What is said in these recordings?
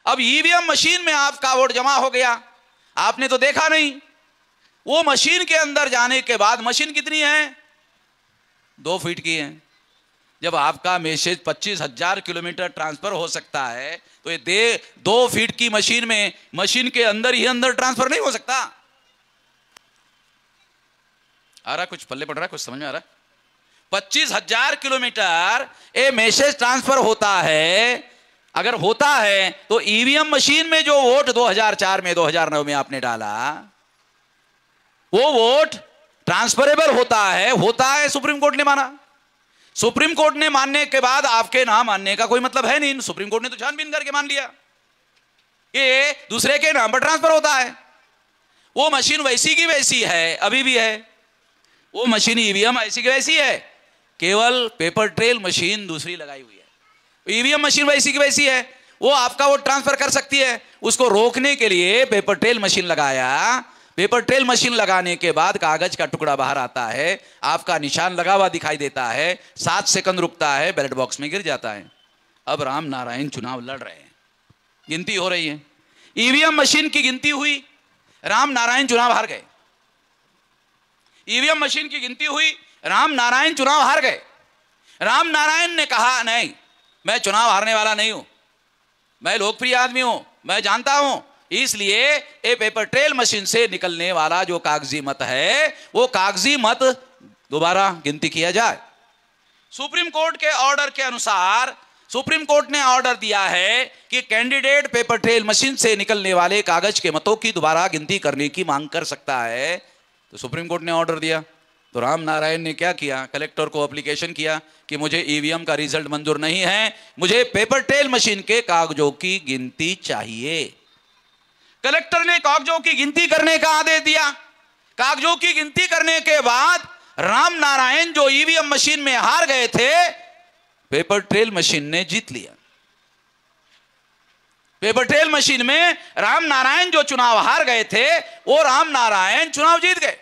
अब EVM machine में आपका वोट जमा हो गया, आपने तो देखा नहीं। वो मशीन के अंदर जाने के बाद, मशीन कितनी है? 2 फीट की है। जब आपका मैसेज 25,000 किलोमीटर ट्रांसफर हो सकता है, तो ये 2 फीट की मशीन में, मशीन के अंदर ही अंदर ट्रांसफर नहीं हो सकता। आ रहा कुछ पल्ले पड़ रहा है, कुछ समझ में आ रहा है? 25,000 किलोमीटर ये मैसेज ट्रांसफर होता है। अगर होता है तो ईवीएम मशीन में जो वोट 2004 में 2009 में आपने डाला, वो वोट ट्रांसफरेबल होता है, सुप्रीम कोर्ट ने माना। सुप्रीम कोर्ट ने मानने के बाद आपके ना मानने का कोई मतलब है नहीं। सुप्रीम कोर्ट ने तो छानबीन करके मान लिया ये दूसरे के नाम पर ट्रांसफर होता है। वो मशीन वैसी की वैसी है, अभी भी है। वो मशीन ईवीएम ऐसी की वैसी है, केवल पेपर ट्रेल मशीन दूसरी लगाई हुई है। ईवीएम मशीन वैसी की वैसी है, वो आपका वोट ट्रांसफर कर सकती है। उसको रोकने के लिए पेपर ट्रेल मशीन लगाया। पेपर ट्रेल मशीन लगाने के बाद कागज का टुकड़ा बाहर आता है, आपका निशान लगा हुआ दिखाई देता है, 7 सेकंड रुकता है, बैलेट बॉक्स में गिर जाता है। अब राम नारायण चुनाव लड़ रहे हैं, गिनती हो रही है। ईवीएम मशीन की गिनती हुई, राम नारायण चुनाव हार गए। ईवीएम मशीन की गिनती हुई, राम नारायण चुनाव हार गए। राम नारायण ने कहा, नहीं, मैं चुनाव हारने वाला नहीं हूं, मैं लोकप्रिय आदमी हूं, मैं जानता हूं, इसलिए ये पेपर ट्रेल मशीन से निकलने वाला जो कागजी मत है, वो कागजी मत दोबारा गिनती किया जाए। सुप्रीम कोर्ट के ऑर्डर के अनुसार सुप्रीम कोर्ट ने ऑर्डर दिया है कि कैंडिडेट पेपर ट्रेल मशीन से निकलने वाले कागज के मतों की दोबारा गिनती करने की मांग कर सकता है। तो सुप्रीम कोर्ट ने ऑर्डर दिया, तो राम नारायण ने क्या किया? कलेक्टर को एप्लीकेशन किया कि मुझे ईवीएम का रिजल्ट मंजूर नहीं है, मुझे पेपर ट्रेल मशीन के कागजों की गिनती चाहिए। कलेक्टर ने कागजों की गिनती करने का आदेश दिया। कागजों की गिनती करने के बाद राम नारायण जो ईवीएम मशीन में हार गए थे, पेपर ट्रेल मशीन ने जीत लिया। पेपर ट्रेल मशीन में राम नारायण जो चुनाव हार गए थे, वो राम नारायण चुनाव जीत गए।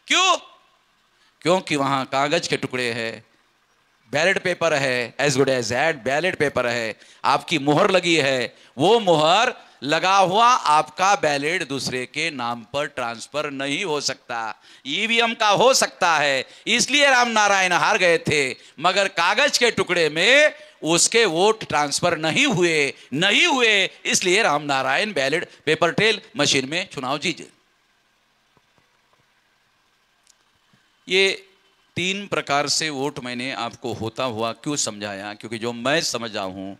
क्यों? क्योंकि वहां कागज के टुकड़े हैं, बैलेट पेपर है, as good as that ballot paper है, आपकी मुहर लगी है, वो मुहर लगा हुआ आपका बैलेट दूसरे के नाम पर ट्रांसफर नहीं हो सकता। ईवीएम का हो सकता है, इसलिए राम नारायण हार गए थे, मगर कागज के टुकड़े में उसके वोट ट्रांसफर नहीं हुए, इसलिए Ram Narayan ballot paper trail machine में चुनाव जीते। ये 3 प्रकार से वोट मैंने आपको होता हुआ क्यों समझाया? क्योंकि जो मैं समझा हूं,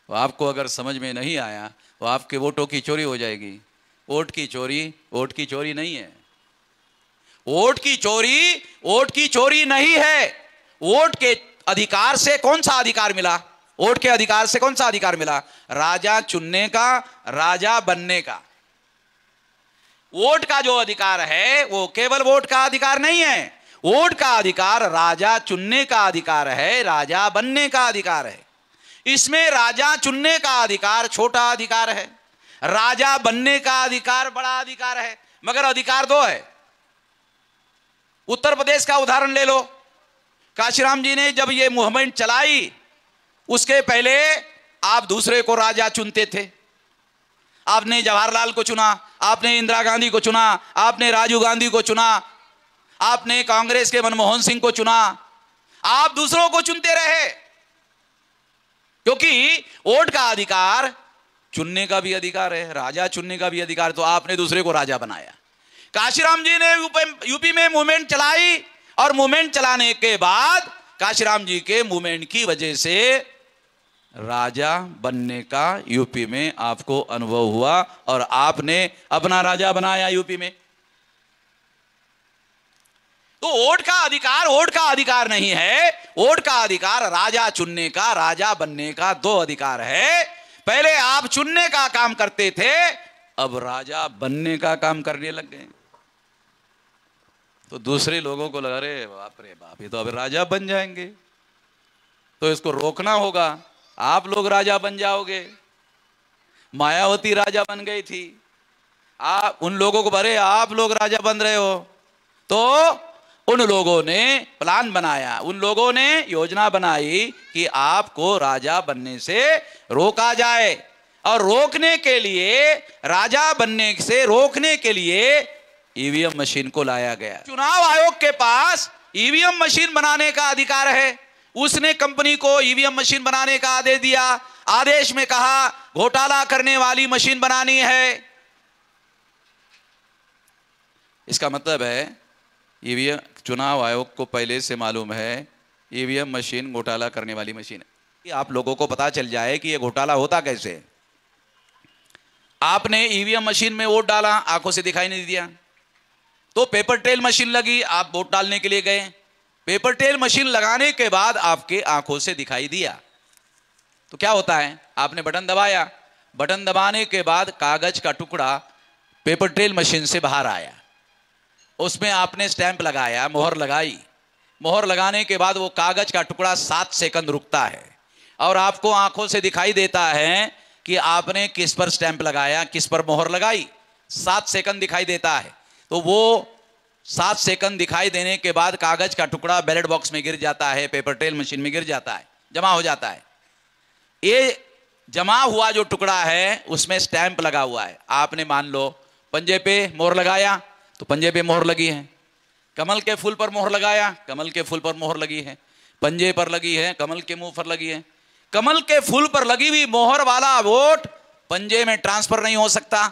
वो आपको अगर समझ में नहीं आया तो आपके वोटों की चोरी हो जाएगी। वोट की चोरी नहीं है। वोट की चोरी नहीं है। वोट के अधिकार से कौन सा अधिकार मिला? वोट के अधिकार से कौन सा अधिकार मिला? राजा चुनने का, राजा बनने का। वोट का जो अधिकार है वो केवल वोट का अधिकार नहीं है। वोट का अधिकार राजा चुनने का अधिकार है, राजा बनने का अधिकार है। इसमें राजा चुनने का अधिकार छोटा अधिकार है, राजा बनने का अधिकार बड़ा अधिकार है, मगर अधिकार 2 है। उत्तर प्रदेश का उदाहरण ले लो। काशीराम जी ने जब ये मूवमेंट चलाई, उसके पहले आप दूसरे को राजा चुनते थे। आपने जवाहरलाल को चुना, आपने इंदिरा गांधी को चुना, आपने राजीव गांधी को चुना, आपने कांग्रेस के मनमोहन सिंह को चुना, आप दूसरों को चुनते रहे। क्योंकि वोट का अधिकार चुनने का भी अधिकार है, राजा चुनने का भी अधिकार, तो आपने दूसरे को राजा बनाया। काशीराम जी ने यूपी में मूवमेंट चलाई, और मूवमेंट चलाने के बाद काशीराम जी के मूवमेंट की वजह से राजा बनने का यूपी में आपको अनुभव हुआ, और आपने अपना राजा बनाया यूपी में। तो वोट का अधिकार नहीं है। वोट का अधिकार राजा चुनने का, राजा बनने का 2 अधिकार है। पहले आप चुनने का काम करते थे, अब राजा बनने का काम करने लग गए। तो दूसरे लोगों को लगा, रे बाप रे बाप, ये तो अब राजा बन जाएंगे, तो इसको रोकना होगा। आप लोग राजा बन जाओगे। मायावती राजा बन गई थी, आप उन लोगों को, अरे आप लोग राजा बन रहे हो, तो उन लोगों ने प्लान बनाया, उन लोगों ने योजना बनाई कि आपको राजा बनने से रोका जाए। और रोकने के लिए, राजा बनने से रोकने के लिए ईवीएम मशीन को लाया गया। चुनाव आयोग के पास ईवीएम मशीन बनाने का अधिकार है। उसने कंपनी को ईवीएम मशीन बनाने का आदेश दिया। आदेश में कहा घोटाला करने वाली मशीन बनानी है। इसका मतलब है ईवीएम, चुनाव आयोग को पहले से मालूम है ईवीएम मशीन घोटाला करने वाली मशीन है। आप लोगों को पता चल जाए कि यह घोटाला होता कैसे। आपने ईवीएम मशीन में वोट डाला, आंखों से दिखाई नहीं दिया, तो पेपर ट्रेल मशीन लगी, आप वोट डालने के लिए गए। पेपर ट्रेल मशीन लगाने के बाद आपके आंखों से दिखाई दिया, तो क्या होता है, आपने बटन दबाया, बटन दबाने के बाद कागज का टुकड़ा पेपर ट्रेल मशीन से बाहर आया, उसमें आपने स्टैंप लगाया, मोहर लगाई। मोहर लगाने के बाद वो कागज का टुकड़ा 7 सेकंड रुकता है और आपको आंखों से दिखाई देता है कि आपने किस पर स्टैंप लगाया, किस पर मोहर लगाई। 7 सेकंड दिखाई देता है। तो वो 7 सेकंड दिखाई देने के बाद कागज का टुकड़ा बैलेट बॉक्स में गिर जाता है, पेपर ट्रेल मशीन में गिर जाता है, जमा हो जाता है। ये जमा हुआ जो टुकड़ा है उसमें स्टैंप लगा हुआ है। आपने मान लो पंजे पे मोहर लगाया तो पंजे पे मोहर लगी है, कमल के फूल पर मोहर लगाया, कमल के फूल पर मोहर लगी है, पंजे पर लगी है, कमल के मुंह पर लगी है। कमल के फूल पर लगी हुई मोहर वाला वोट पंजे में ट्रांसफर नहीं हो सकता,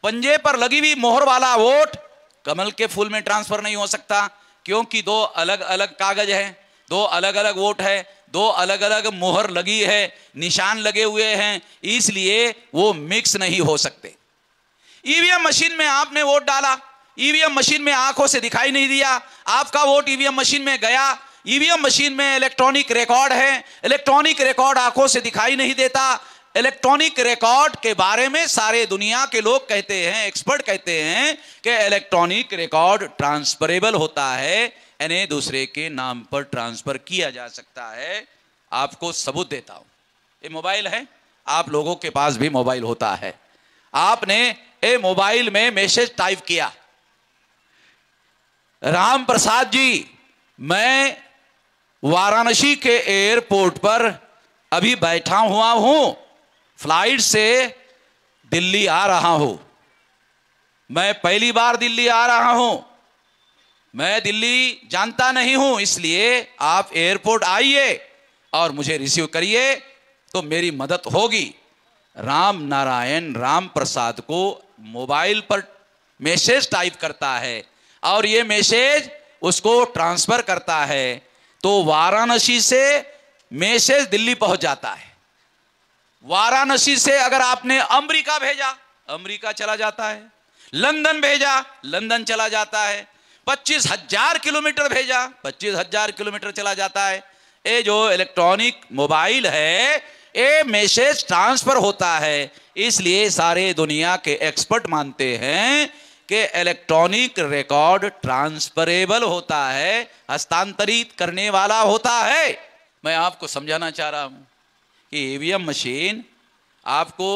पंजे पर लगी हुई मोहर वाला वोट कमल के फूल में ट्रांसफर नहीं हो सकता, क्योंकि 2 अलग अलग कागज है, 2 अलग अलग वोट है, 2 अलग अलग मोहर लगी है, निशान लगे हुए हैं, इसलिए वो मिक्स नहीं हो सकते। ईवीएम मशीन में आपने वोट डाला, ईवीएम मशीन में आंखों से दिखाई नहीं दिया, आपका वोट ईवीएम मशीन में गया। ईवीएम मशीन में इलेक्ट्रॉनिक रिकॉर्ड है, इलेक्ट्रॉनिक रिकॉर्ड आंखों से दिखाई नहीं देता। इलेक्ट्रॉनिक रिकॉर्ड के बारे में सारे दुनिया के लोग कहते हैं, एक्सपर्ट कहते हैं कि इलेक्ट्रॉनिक रिकॉर्ड ट्रांसफरेबल होता है, यानी दूसरे के नाम पर ट्रांसफर किया जा सकता है। आपको सबूत देता हूं, ये मोबाइल है, आप लोगों के पास भी मोबाइल होता है। आपने ये मोबाइल में मैसेज टाइप किया, राम प्रसाद जी, मैं वाराणसी के एयरपोर्ट पर अभी बैठा हुआ हूं, फ्लाइट से दिल्ली आ रहा हूं, मैं पहली बार दिल्ली आ रहा हूं, मैं दिल्ली जानता नहीं हूं, इसलिए आप एयरपोर्ट आइए और मुझे रिसीव करिए तो मेरी मदद होगी। राम नारायण राम प्रसाद को मोबाइल पर मैसेज टाइप करता है और ये मैसेज उसको ट्रांसफर करता है, तो वाराणसी से मैसेज दिल्ली पहुंच जाता है। वाराणसी से अगर आपने अमेरिका भेजा, अमेरिका चला जाता है, लंदन भेजा, लंदन चला जाता है, 25,000 किलोमीटर भेजा, 25,000 किलोमीटर चला जाता है। ये जो इलेक्ट्रॉनिक मोबाइल है, ये मैसेज ट्रांसफर होता है, इसलिए सारे दुनिया के एक्सपर्ट मानते हैं कि इलेक्ट्रॉनिक रिकॉर्ड ट्रांसफरेबल होता है, हस्तांतरित करने वाला होता है। मैं आपको समझाना चाह रहा हूं कि ईवीएम मशीन आपको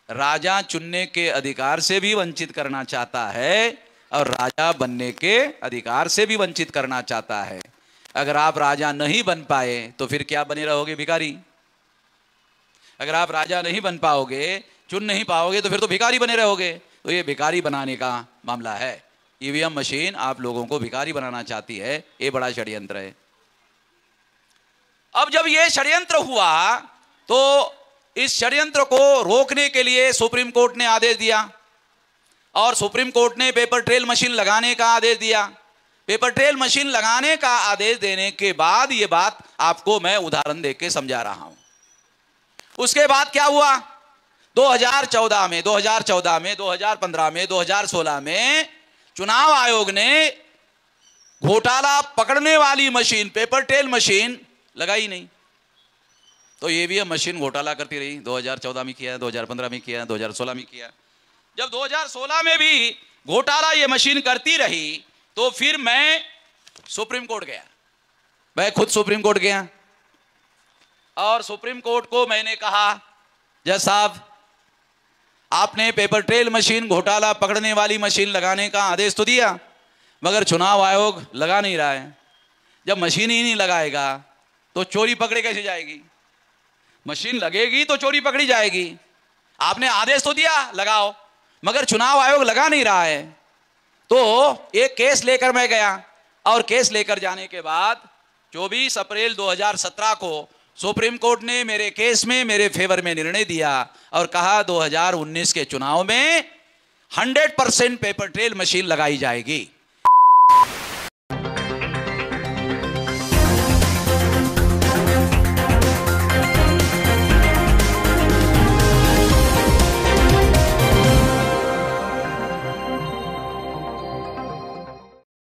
राजा चुनने के अधिकार से भी वंचित करना चाहता है और राजा बनने के अधिकार से भी वंचित करना चाहता है। अगर आप राजा नहीं बन पाए तो फिर क्या बने रहोगे, भिखारी। अगर आप राजा नहीं बन पाओगे, चुन नहीं पाओगे, तो फिर तो भिखारी बने रहोगे। तो ये भिखारी बनाने का मामला है। ईवीएम मशीन आप लोगों को भिखारी बनाना चाहती है, ये बड़ा षड्यंत्र है। अब जब ये षड्यंत्र हुआ तो इस षड्यंत्र को रोकने के लिए सुप्रीम कोर्ट ने आदेश दिया और सुप्रीम कोर्ट ने पेपर ट्रेल मशीन लगाने का आदेश दिया। पेपर ट्रेल मशीन लगाने का आदेश देने के बाद ये बात आपको मैं उदाहरण देके समझा रहा हूं। उसके बाद क्या हुआ, 2014 में, 2014 में, 2015 में, 2016 में चुनाव आयोग ने घोटाला पकड़ने वाली मशीन, पेपर ट्रेल मशीन लगाई नहीं। तो ईवीएम मशीन घोटाला करती रही। 2014 में किया, 2015 में किया, 2016 में किया। जब 2016 में भी घोटाला ये मशीन करती रही तो फिर मैं सुप्रीम कोर्ट गया, मैं खुद सुप्रीम कोर्ट गया और सुप्रीम कोर्ट को मैंने कहा, जज साहब आपने पेपर ट्रेल मशीन घोटाला पकड़ने वाली मशीन लगाने का आदेश तो दिया, मगर चुनाव आयोग लगा नहीं रहा है। जब मशीन ही नहीं लगाएगा तो चोरी पकड़े कैसे जाएगी? मशीन लगेगी तो चोरी पकड़ी जाएगी। आपने आदेश तो दिया लगाओ, मगर चुनाव आयोग लगा नहीं रहा है। तो एक केस लेकर मैं गया और केस लेकर जाने के बाद 24 अप्रैल 2017 को सुप्रीम कोर्ट ने मेरे केस में मेरे फेवर में निर्णय दिया और कहा 2019 के चुनाव में 100% पेपर ट्रेल मशीन लगाई जाएगी।